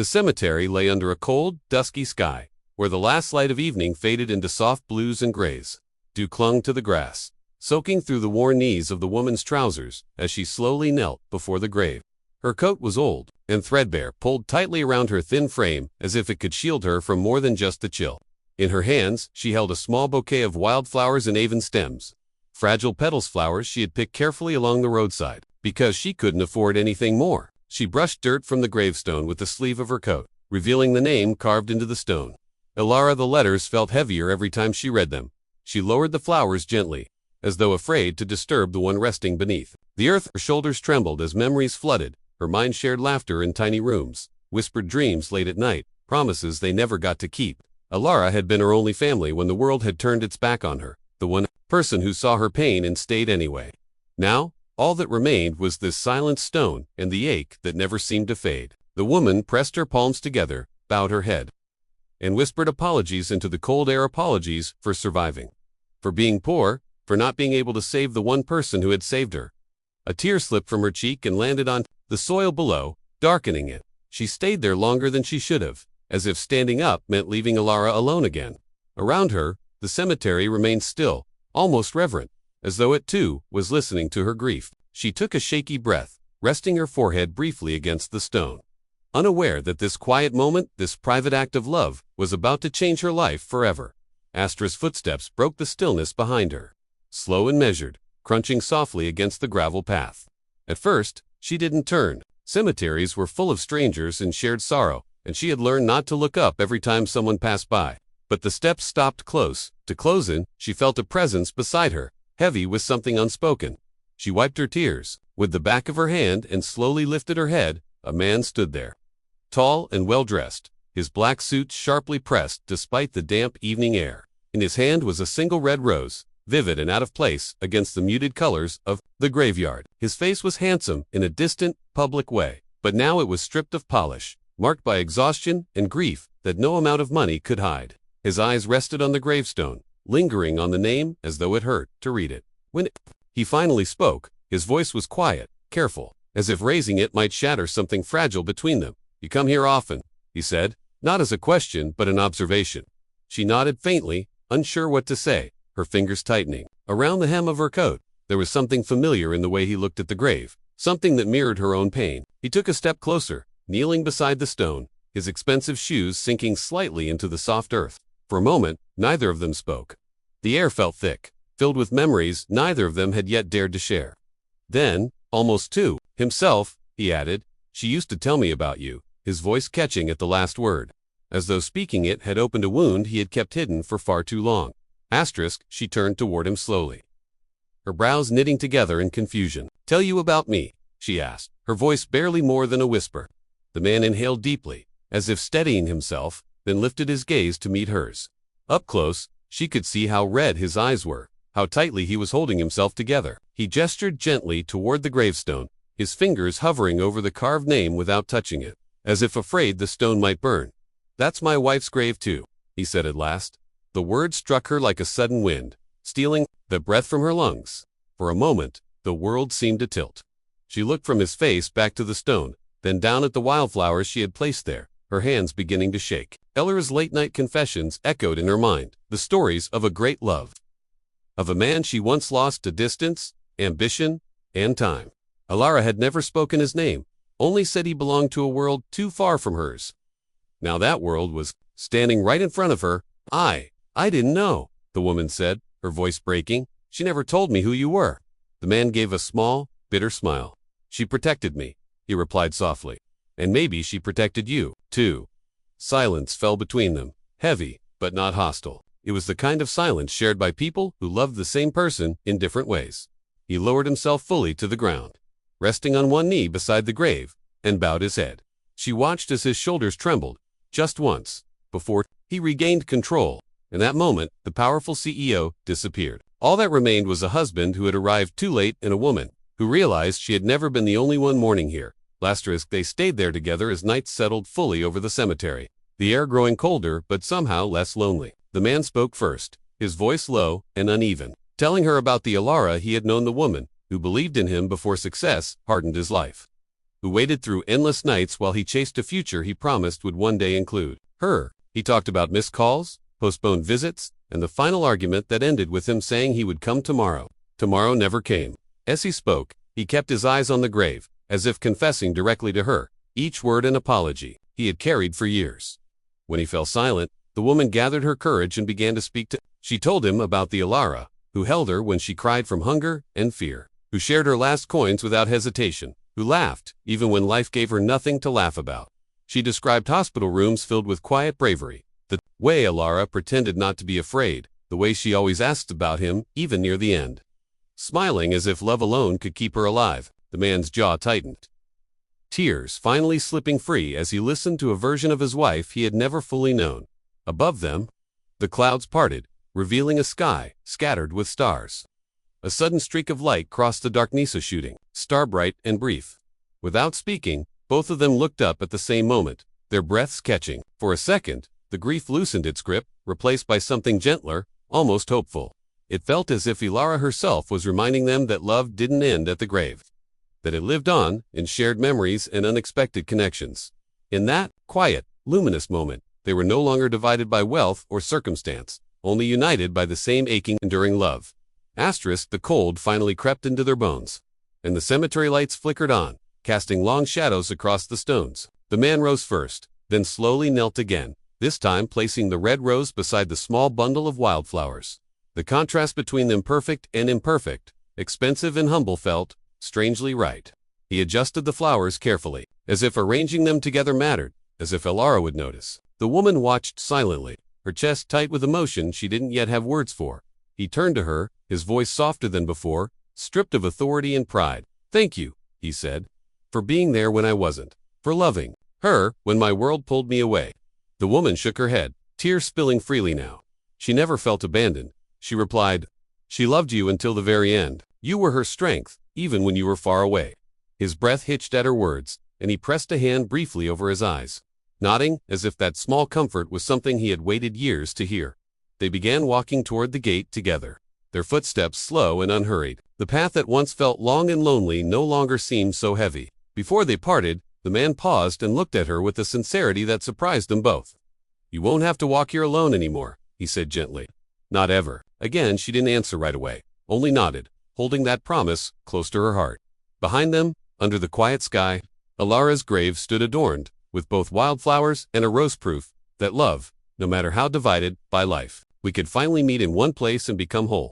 The cemetery lay under a cold, dusky sky, where the last light of evening faded into soft blues and grays. Dew clung to the grass, soaking through the worn knees of the woman's trousers as she slowly knelt before the grave. Her coat was old and threadbare, pulled tightly around her thin frame as if it could shield her from more than just the chill. In her hands, she held a small bouquet of wildflowers and avon stems. Fragile petals flowers she had picked carefully along the roadside, because she couldn't afford anything more. She brushed dirt from the gravestone with the sleeve of her coat, revealing the name carved into the stone. Ilara. The letters felt heavier every time she read them. She lowered the flowers gently, as though afraid to disturb the one resting beneath. The earth, her shoulders trembled as memories flooded. Her mind shared laughter in tiny rooms, whispered dreams late at night, promises they never got to keep. Ilara had been her only family when the world had turned its back on her, the one person who saw her pain and stayed anyway. Now, all that remained was this silent stone and the ache that never seemed to fade. The woman pressed her palms together, bowed her head, and whispered apologies into the cold air. Apologies for surviving, for being poor, for not being able to save the one person who had saved her. A tear slipped from her cheek and landed on the soil below, darkening it. She stayed there longer than she should have, as if standing up meant leaving Ilara alone again. Around her, the cemetery remained still, almost reverent, as though it too was listening to her grief. She took a shaky breath, resting her forehead briefly against the stone, unaware that this quiet moment, this private act of love, was about to change her life forever. Astra's footsteps broke the stillness behind her, slow and measured, crunching softly against the gravel path. At first, she didn't turn. Cemeteries were full of strangers and shared sorrow, and she had learned not to look up every time someone passed by. But the steps stopped close. To close in, she felt a presence beside her, heavy with something unspoken. She wiped her tears with the back of her hand and slowly lifted her head. A man stood there, tall and well-dressed, his black suit sharply pressed despite the damp evening air. In his hand was a single red rose, vivid and out of place against the muted colors of the graveyard. His face was handsome in a distant, public way, but now it was stripped of polish, marked by exhaustion and grief that no amount of money could hide. His eyes rested on the gravestone, lingering on the name as though it hurt to read it. When he finally spoke, his voice was quiet, careful, as if raising it might shatter something fragile between them. "You come here often," he said, not as a question but an observation. She nodded faintly, unsure what to say, her fingers tightening around the hem of her coat. There was something familiar in the way he looked at the grave, something that mirrored her own pain. He took a step closer, kneeling beside the stone, his expensive shoes sinking slightly into the soft earth. For a moment, neither of them spoke. The air felt thick, filled with memories neither of them had yet dared to share. Then, almost to himself, he added, "She used to tell me about you," his voice catching at the last word, as though speaking it had opened a wound he had kept hidden for far too long. Asterisk, she turned toward him slowly, her brows knitting together in confusion. "Tell you about me?" she asked, her voice barely more than a whisper. The man inhaled deeply, as if steadying himself, then lifted his gaze to meet hers. Up close, she could see how red his eyes were, how tightly he was holding himself together. He gestured gently toward the gravestone, his fingers hovering over the carved name without touching it, as if afraid the stone might burn. "That's my wife's grave too," he said at last. The word struck her like a sudden wind, stealing the breath from her lungs. For a moment, the world seemed to tilt. She looked from his face back to the stone, then down at the wildflowers she had placed there, her hands beginning to shake. Elara's late-night confessions echoed in her mind, the stories of a great love, of a man she once lost to distance, ambition, and time. Ilara had never spoken his name, only said he belonged to a world too far from hers. Now that world was standing right in front of her. I didn't know," the woman said, her voice breaking. "She never told me who you were." The man gave a small, bitter smile. "She protected me," he replied softly. "And maybe she protected you, too." Silence fell between them, heavy, but not hostile. It was the kind of silence shared by people who loved the same person in different ways. He lowered himself fully to the ground, resting on one knee beside the grave, and bowed his head. She watched as his shoulders trembled, just once, before he regained control. In that moment, the powerful CEO disappeared. All that remained was a husband who had arrived too late and a woman who realized she had never been the only one mourning here. They stayed there together as night settled fully over the cemetery, the air growing colder but somehow less lonely. The man spoke first, his voice low and uneven, telling her about the Ilara he had known, the woman who believed in him before success hardened his life. who waited through endless nights while he chased a future he promised would one day include her. He talked about missed calls, postponed visits, and the final argument that ended with him saying he would come tomorrow. Tomorrow never came. As he spoke, he kept his eyes on the grave, as if confessing directly to her, each word an apology he had carried for years. When he fell silent, the woman gathered her courage and began to speak to him. She told him about the Alara, who held her when she cried from hunger and fear, who shared her last coins without hesitation, who laughed even when life gave her nothing to laugh about. She described hospital rooms filled with quiet bravery, the way Alara pretended not to be afraid, the way she always asked about him, even near the end. Smiling as if love alone could keep her alive, the man's jaw tightened, tears finally slipping free as he listened to a version of his wife he had never fully known. Above them, the clouds parted, revealing a sky scattered with stars. A sudden streak of light crossed the darkness, a shooting star, bright and brief. Without speaking, both of them looked up at the same moment, their breaths catching. For a second, the grief loosened its grip, replaced by something gentler, almost hopeful. It felt as if Ilara herself was reminding them that love didn't end at the grave, that it lived on in shared memories and unexpected connections. In that quiet, luminous moment, they were no longer divided by wealth or circumstance, only united by the same aching, enduring love. The cold finally crept into their bones, and the cemetery lights flickered on, casting long shadows across the stones. The man rose first, then slowly knelt again, this time placing the red rose beside the small bundle of wildflowers. The contrast between them, perfect and imperfect, expensive and humble, felt strangely right. He adjusted the flowers carefully, as if arranging them together mattered, as if Alara would notice. The woman watched silently, her chest tight with emotion she didn't yet have words for. He turned to her, his voice softer than before, stripped of authority and pride. "Thank you," he said, "for being there when I wasn't, for loving her when my world pulled me away." The woman shook her head, tears spilling freely now. She never felt abandoned. She replied, "She loved you until the very end. You were her strength, even when you were far away." His breath hitched at her words, and he pressed a hand briefly over his eyes, nodding as if that small comfort was something he had waited years to hear. They began walking toward the gate together, their footsteps slow and unhurried. The path that once felt long and lonely no longer seemed so heavy. Before they parted, the man paused and looked at her with a sincerity that surprised them both. "You won't have to walk here alone anymore," he said gently. "Not ever." Again, she didn't answer right away, only nodded, holding that promise close to her heart. Behind them, under the quiet sky, Alara's grave stood adorned with both wildflowers and a rose, proof that love, no matter how divided by life, we could finally meet in one place and become whole.